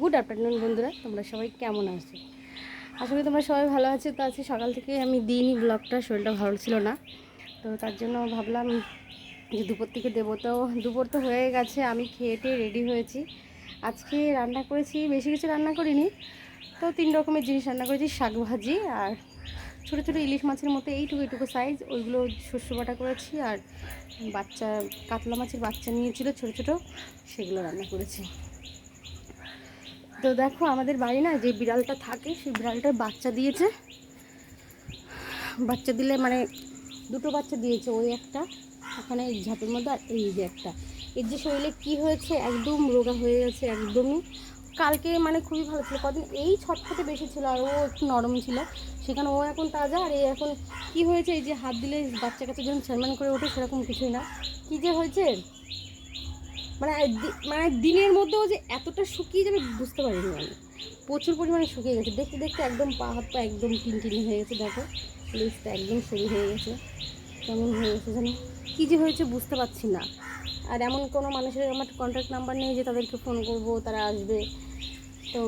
Good afternoon বন্ধুরা, তোমরা সবাই কেমন আছো? আশা করি তোমরা সবাই ভালো আছো। তো আজকে সকাল থেকে আমি দিইনি ব্লগটা, শরীরটা ভালো ছিল না, তো তার জন্য ভাবলাম যে দুপুর থেকে দেবো। তো দুপুর তো হয়ে গেছে, আমি খেয়ে টেয়ে রেডি হয়েছি। আজকে রান্না করেছি, বেশি কিছু রান্না করিনি, তো 3 রকমের জিনিস রান্না করেছি। শাক ভাজি আর ছোটো ছোটো ইলিশ মাছের মতো এইটুকু সাইজ, ওইগুলো শস্য বাটা করেছি। আর বাচ্চা কাতলা মাছের বাচ্চা নিয়েছিল ছোটো ছোটো, সেগুলো রান্না করেছি। তো দেখো, আমাদের বাড়ি না যে বিড়ালটা থাকে, সেই বিড়ালটার বাচ্চা দিয়েছে। বাচ্চা দিলে মানে দুটো বাচ্চা দিয়েছে, ওই একটা ওখানে এই ঝাঁপের মধ্যে, আর এই যে একটা। এর যে শরীরে কি হয়েছে, একদম রোগা হয়ে গেছে একদমই। কালকে মানে খুবই ভালো ছিল, কদিন এই ছটফটে বেশি ছিল, আর ও একটু নরম ছিল, সেখানে ও এখন তাজা। আর এই এখন কি হয়েছে, এই যে হাত দিলে বাচ্চা কাছে যখন ছানমান করে ওঠে, সেরকম কিছুই না। কী যে হয়েছে, মানে মানে দিনের মধ্যেও যে এতটা শুকিয়ে যাবে বুঝতে পারিনি আমি। প্রচুর পরিমাণে শুকিয়ে গেছে, দেখতে দেখতে একদম পা হাত পা একদম টিনটিনি হয়ে গেছে। দেখো লেজটা একদম সরু হয়ে গেছে, কেমন হয়ে গেছে যেন, কী যে হয়েছে বুঝতে পারছি না। আর এমন কোনো মানুষের আমার কন্ট্যাক্ট নাম্বার নেই যে তাদেরকে ফোন করব, তারা আসবে। তো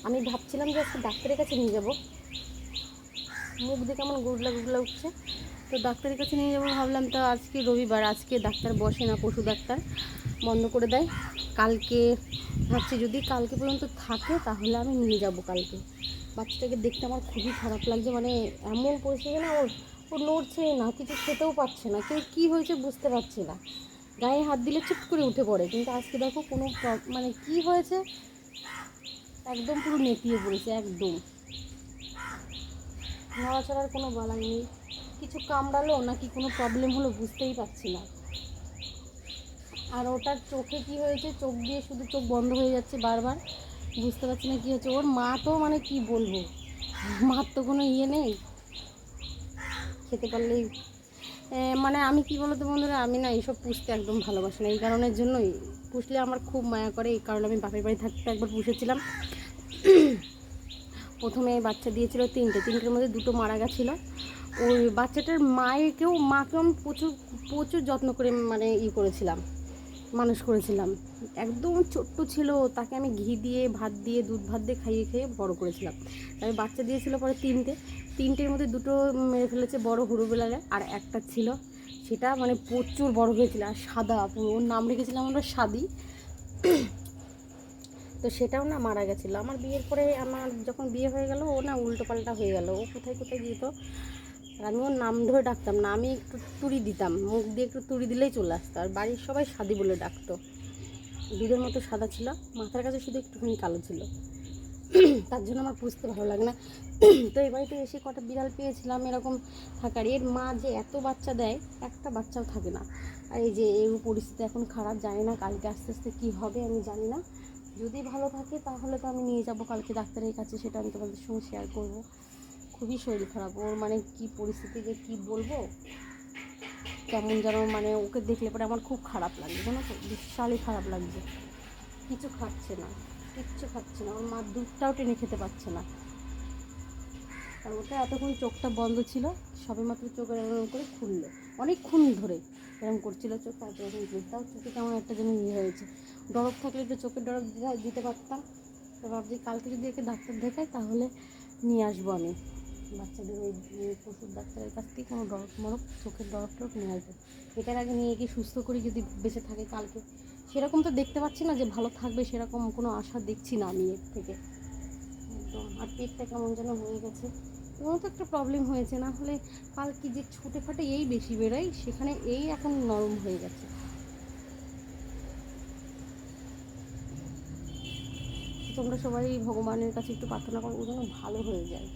আমি ভাবছিলাম যে আজকে ডাক্তারের কাছে নিয়ে যাব, মুখ দিয়ে কেমন গুগলা গুগলা উঠছে, তো ডাক্তারের কাছে নিয়ে যাবো ভাবলাম। তো আজকে রবিবার, আজকে ডাক্তার বসে না, পশু ডাক্তার বন্ধ করে দেয়। কালকে ভাবছি যদি কালকে পর্যন্ত থাকে তাহলে আমি নিয়ে যাব কালকে। বাচ্চাটাকে দেখতে আমার খুবই খারাপ লাগছে, মানে এমন পরিস্থিতি না, ও নড়ছে না, কিছু খেতেও পাচ্ছে না, কেউ কী হয়েছে বুঝতে পারছি না। গায়ে হাত দিলে চুপ করে উঠে পড়ে, কিন্তু আজকে দেখো কোনো মানে কি হয়েছে, একদম পুরো নেতিয়ে পড়েছে একদম। নড়াচড়ার কোনো বালাই নেই, কিছু কামড়ালো নাকি কোনো প্রবলেম হলো বুঝতেই পারছি না। আর ওটার চোখে কি হয়েছে, চোখ দিয়ে শুধু চোখ বন্ধ হয়ে যাচ্ছে বারবার, বুঝতে পারছি না কী হচ্ছে। ওর মা তো মানে কি বলবো, মার তো কোনো ইয়ে নেই, খেতে পারলেই মানে আমি কি বলতো বন্ধুরা, আমি না এইসব পুষতে একদম ভালোবাসি না। এই কারণের জন্যই, পুষলে আমার খুব মায়া করে, এই কারণে আমি বাপের বাড়ি থাকতে একবার পুষেছিলাম। প্রথমে বাচ্চা দিয়েছিল তিনটের মধ্যে দুটো মারা গেছিলো। ওই বাচ্চাটার মাকেও আমি প্রচুর প্রচুর যত্ন করে মানে করেছিলাম, মানুষ করেছিলাম। একদম ছোট্ট ছিল, তাকে আমি ঘি দিয়ে ভাত দিয়ে দুধ ভাত দিয়ে খাইয়ে খাইয়ে বড় করেছিলাম। তাই বাচ্চা দিয়েছিল পরে তিনটের মধ্যে দুটো মেরে ফেলেছে বড় হরুবেলারে, আর একটা ছিল সেটা মানে প্রচুর বড় হয়েছিল আর সাদা, ওর নাম রেখেছিলাম আমরা সাদি। তো সেটাও না মারা গেছিলো। আমার বিয়ের পরে, আমার যখন বিয়ে হয়ে গেল, ও না উল্টো পাল্টা হয়ে গেল, ও কোথায় কোথায় যেত। আর আমি ওর নাম ধরে ডাকতাম না, আমি একটু তুড়ি দিতাম, মুখ দিয়ে একটু তুড়ি দিলেই চলে আসতো। আর বাড়ির সবাই সাদি বলে ডাকতো। দুধের মতো সাদা ছিল, মাথার কাছে শুধু একটুখানি কালো ছিল, তার জন্য আমার পুষতে ভালো লাগে না। তো এই বাড়িতে এসে কটা বিড়াল পেয়েছিলাম এরকম থাকার, এর মা যে এত বাচ্চা দেয়, একটা বাচ্চাও থাকে না। আর এই যে এর পরিস্থিতি এখন খারাপ, জানি না কালকে আস্তে আস্তে কী হবে আমি জানি না। যদি ভালো থাকে তাহলে তো আমি নিয়ে যাব কালকে ডাক্তারের কাছে, সেটা আমি তোমাদের সঙ্গে শেয়ার করব। খুবই শরীর খারাপ ওর, মানে কী পরিস্থিতি যে কী বলবো, কেমন যেন, মানে ওকে দেখলে পরে আমার খুব খারাপ লাগছে, জানো তো, বিশালই খারাপ লাগছে। কিচ্ছু খাচ্ছে না, ওর মা দুধটাও টেনে খেতে পারছে না। আর ওটা এতক্ষণ চোখটা বন্ধ ছিল, সবে মাত্র চোখ এরকম করে খুললো, অনেকক্ষণ ধরে এরকম করছিল চোখ, তারপরে এখন দুধটাও চোখে কেমন একটা যেন হয়েছে। ডরব থাকলে একটু চোখের ডরব দিতে পারতাম। তো ভাবছি কালকে যদি একে ডাক্তার দেখাই তাহলে নিয়ে আসবো আমি বাচ্চাদের ওই পশুর ডাক্তারের কাছ থেকে কোনো ডরব মরব, চোখের ডরব টরব নিয়ে আসবো। এটার আগে নিয়ে গিয়ে সুস্থ করি যদি বেঁচে থাকে কালকে। সেরকম তো দেখতে পাচ্ছি না যে ভালো থাকবে, সেরকম কোনো আশা দেখছি না আমি এর থেকে একদম। আর পেটটা কেমন যেন হয়ে গেছে, কোনো তো একটা প্রবলেম হয়েছে, না হলে কালকে যে ছুটে ফাটে এই বেশি বেরোয়, সেখানে এই এখন নরম হয়ে গেছে। তোমরা সবাই ভগবানের কাছে একটু প্রার্থনা করো, ও যেন ভালো হয়ে যায়।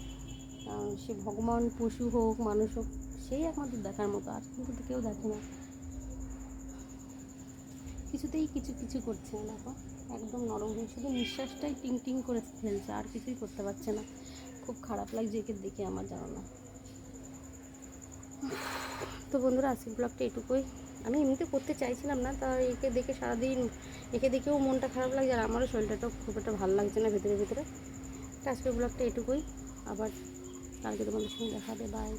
সে ভগবান, পশু হোক মানুষ হোক, সেই একমাত্র দেখার মতো, আর কিন্তু কেউ দেখে না। কিছুতেই কিছু করছে না, দেখো একদম নরম হয়ে, শুধু নিঃশ্বাসটাই টিং টিং করে ফেলছে, আর কিছুই করতে পারছে না। খুব খারাপ লাগছে একে দেখে আমার, জানো না। তো বন্ধুরা, আজকের ব্লগটা এটুকুই। আমি এমনিতে করতে চাইছিলাম না, তা একে দেখে সারাদিন, একে দেখেও মনটা খারাপ লাগছে, আর আমারও শরীরটাও খুব একটা ভালো লাগছে না ভেতরে ভেতরে। তো আজকের ব্লগটা এটুকুই, আবার কালকে তোমাদের সঙ্গে দেখা হবে, বাই।